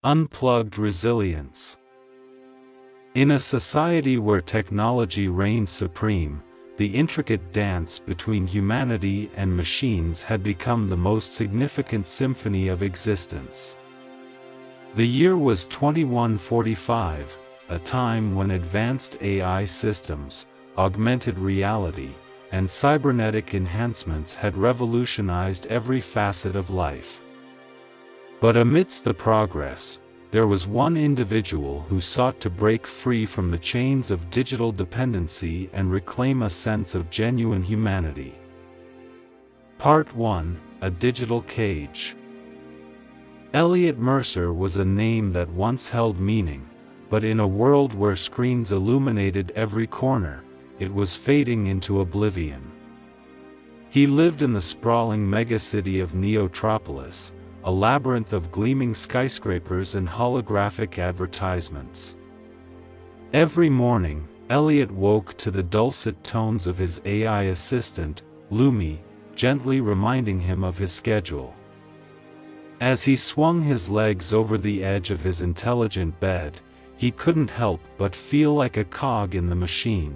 Unplugged Resilience. In a society where technology reigns supreme, the intricate dance between humanity and machines had become the most significant symphony of existence. The year was 2145, a time when advanced AI systems, augmented reality, and cybernetic enhancements had revolutionized every facet of life. But amidst the progress, there was one individual who sought to break free from the chains of digital dependency and reclaim a sense of genuine humanity. Part 1: A Digital Cage. Eliot Mercer was a name that once held meaning, but in a world where screens illuminated every corner, it was fading into oblivion. He lived in the sprawling megacity of Neotropolis, a labyrinth of gleaming skyscrapers and holographic advertisements. Every morning, Eliot woke to the dulcet tones of his AI assistant, LUMI, gently reminding him of his schedule. As he swung his legs over the edge of his intelligent bed, he couldn't help but feel like a cog in the machine.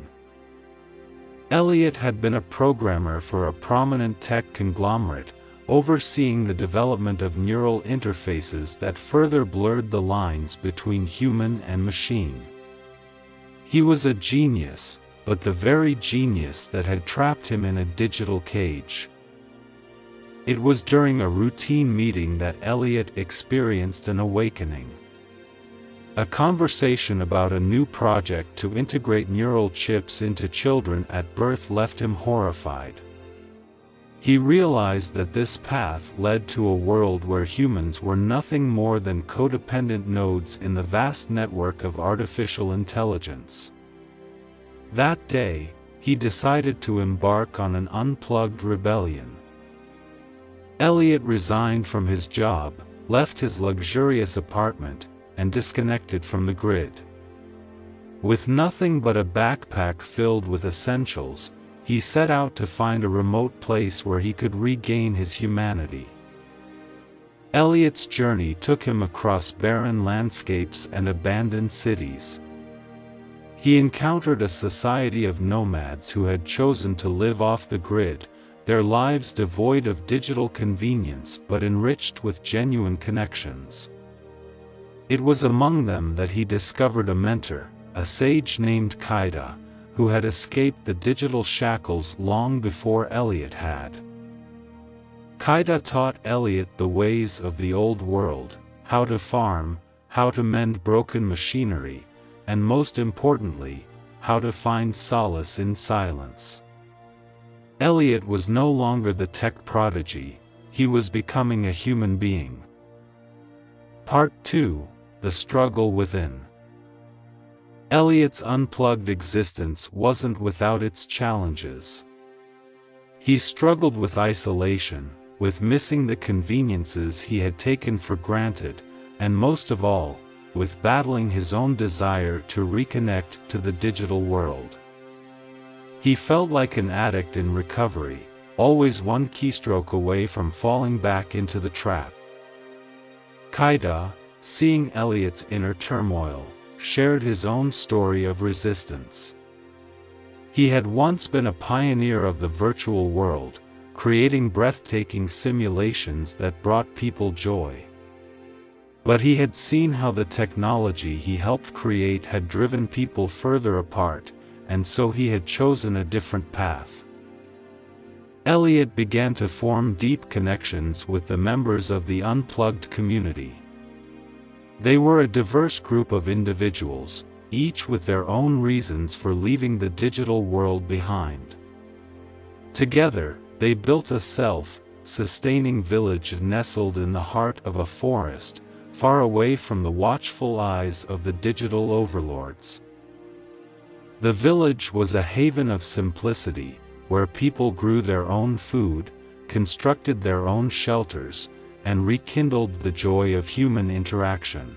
Eliot had been a programmer for a prominent tech conglomerate, overseeing the development of neural interfaces that further blurred the lines between human and machine. He was a genius, but the very genius that had trapped him in a digital cage. It was during a routine meeting that Eliot experienced an awakening. A conversation about a new project to integrate neural chips into children at birth left him horrified. He realized that this path led to a world where humans were nothing more than codependent nodes in the vast network of artificial intelligence. That day, he decided to embark on an unplugged rebellion. Eliot resigned from his job, left his luxurious apartment, and disconnected from the grid. With nothing but a backpack filled with essentials, he set out to find a remote place where he could regain his humanity. Eliot's journey took him across barren landscapes and abandoned cities. He encountered a society of nomads who had chosen to live off the grid, their lives devoid of digital convenience but enriched with genuine connections. It was among them that he discovered a mentor, a sage named Kaida, who had escaped the digital shackles long before Eliot had. Kaida taught Eliot the ways of the old world, how to farm, how to mend broken machinery, and most importantly, how to find solace in silence. Eliot was no longer the tech prodigy, he was becoming a human being. Part 2: The Struggle Within. Eliot's unplugged existence wasn't without its challenges. He struggled with isolation, with missing the conveniences he had taken for granted, and most of all, with battling his own desire to reconnect to the digital world. He felt like an addict in recovery, always one keystroke away from falling back into the trap. Kaida, seeing Eliot's inner turmoil, shared his own story of resistance. He had once been a pioneer of the virtual world, creating breathtaking simulations that brought people joy. But he had seen how the technology he helped create had driven people further apart, and so he had chosen a different path. Eliot began to form deep connections with the members of the Unplugged community. They were a diverse group of individuals, each with their own reasons for leaving the digital world behind. Together, they built a self-sustaining village nestled in the heart of a forest, far away from the watchful eyes of the digital overlords. The village was a haven of simplicity, where people grew their own food, constructed their own shelters, and rekindled the joy of human interaction.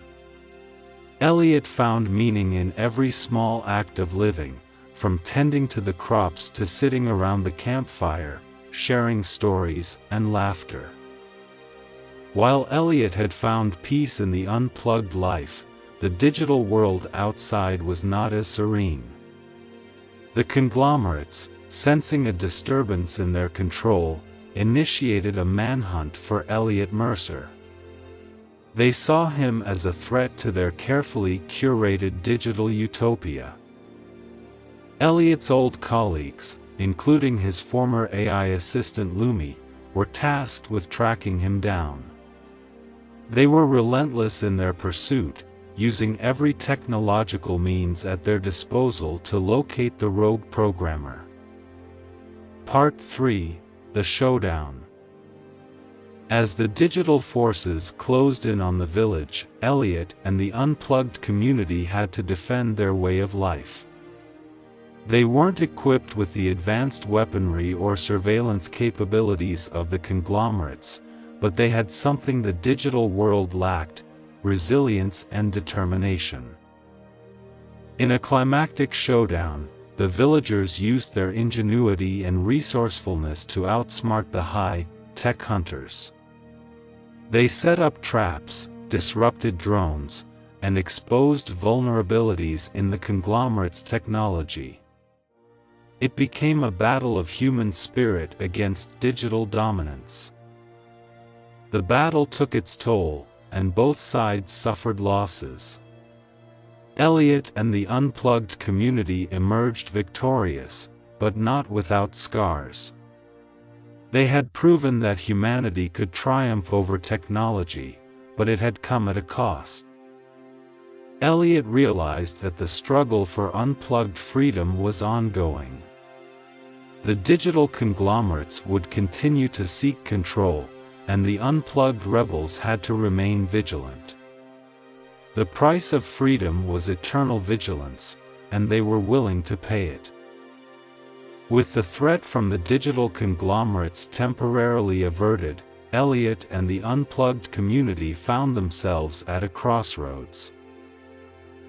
Eliot found meaning in every small act of living, from tending to the crops to sitting around the campfire, sharing stories and laughter. While Eliot had found peace in the unplugged life, the digital world outside was not as serene. The conglomerates, sensing a disturbance in their control, initiated a manhunt for Eliot Mercer. They saw him as a threat to their carefully curated digital utopia. Eliot's old colleagues, including his former AI assistant LUMI, were tasked with tracking him down. They were relentless in their pursuit, using every technological means at their disposal to locate the rogue programmer. Part 3: The Showdown. As the digital forces closed in on the village, Eliot and the Unplugged community had to defend their way of life. They weren't equipped with the advanced weaponry or surveillance capabilities of the conglomerates, but they had something the digital world lacked: resilience and determination. In a climactic showdown, the villagers used their ingenuity and resourcefulness to outsmart the high-tech hunters. They set up traps, disrupted drones, and exposed vulnerabilities in the conglomerate's technology. It became a battle of human spirit against digital dominance. The battle took its toll, and both sides suffered losses. Eliot and the Unplugged community emerged victorious, but not without scars. They had proven that humanity could triumph over technology, but it had come at a cost. Eliot realized that the struggle for unplugged freedom was ongoing. The digital conglomerates would continue to seek control, and the unplugged rebels had to remain vigilant. The price of freedom was eternal vigilance, and they were willing to pay it. With the threat from the digital conglomerates temporarily averted, Eliot and the Unplugged community found themselves at a crossroads.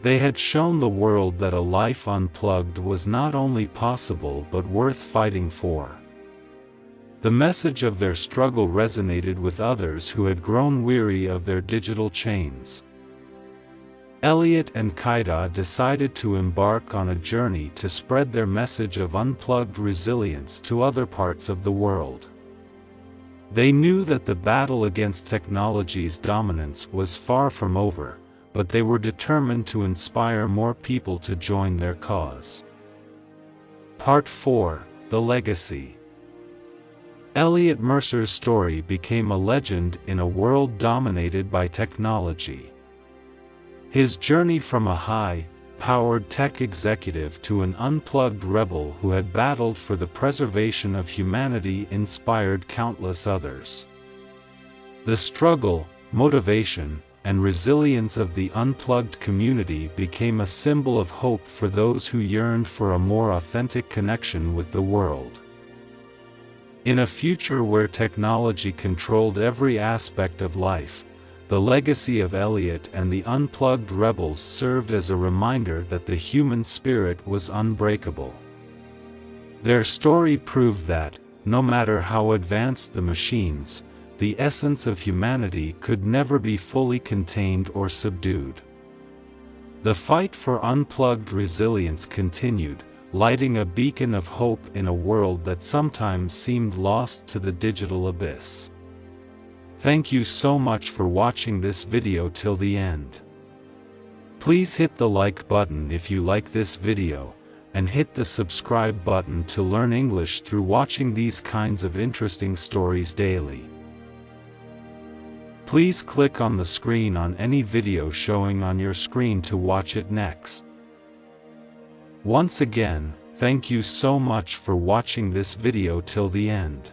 They had shown the world that a life unplugged was not only possible but worth fighting for. The message of their struggle resonated with others who had grown weary of their digital chains. Eliot and Kaida decided to embark on a journey to spread their message of unplugged resilience to other parts of the world. They knew that the battle against technology's dominance was far from over, but they were determined to inspire more people to join their cause. Part 4: The Legacy. Eliot Mercer's story became a legend in a world dominated by technology. His journey from a high-powered tech executive to an unplugged rebel who had battled for the preservation of humanity inspired countless others. The struggle, motivation, and resilience of the Unplugged community became a symbol of hope for those who yearned for a more authentic connection with the world. In a future where technology controlled every aspect of life, the legacy of Eliot and the Unplugged rebels served as a reminder that the human spirit was unbreakable. Their story proved that, no matter how advanced the machines, the essence of humanity could never be fully contained or subdued. The fight for unplugged resilience continued, lighting a beacon of hope in a world that sometimes seemed lost to the digital abyss. Thank you so much for watching this video till the end. Please hit the like button if you like this video, and hit the subscribe button to learn English through watching these kinds of interesting stories daily. Please click on the screen on any video showing on your screen to watch it next. Once again, thank you so much for watching this video till the end.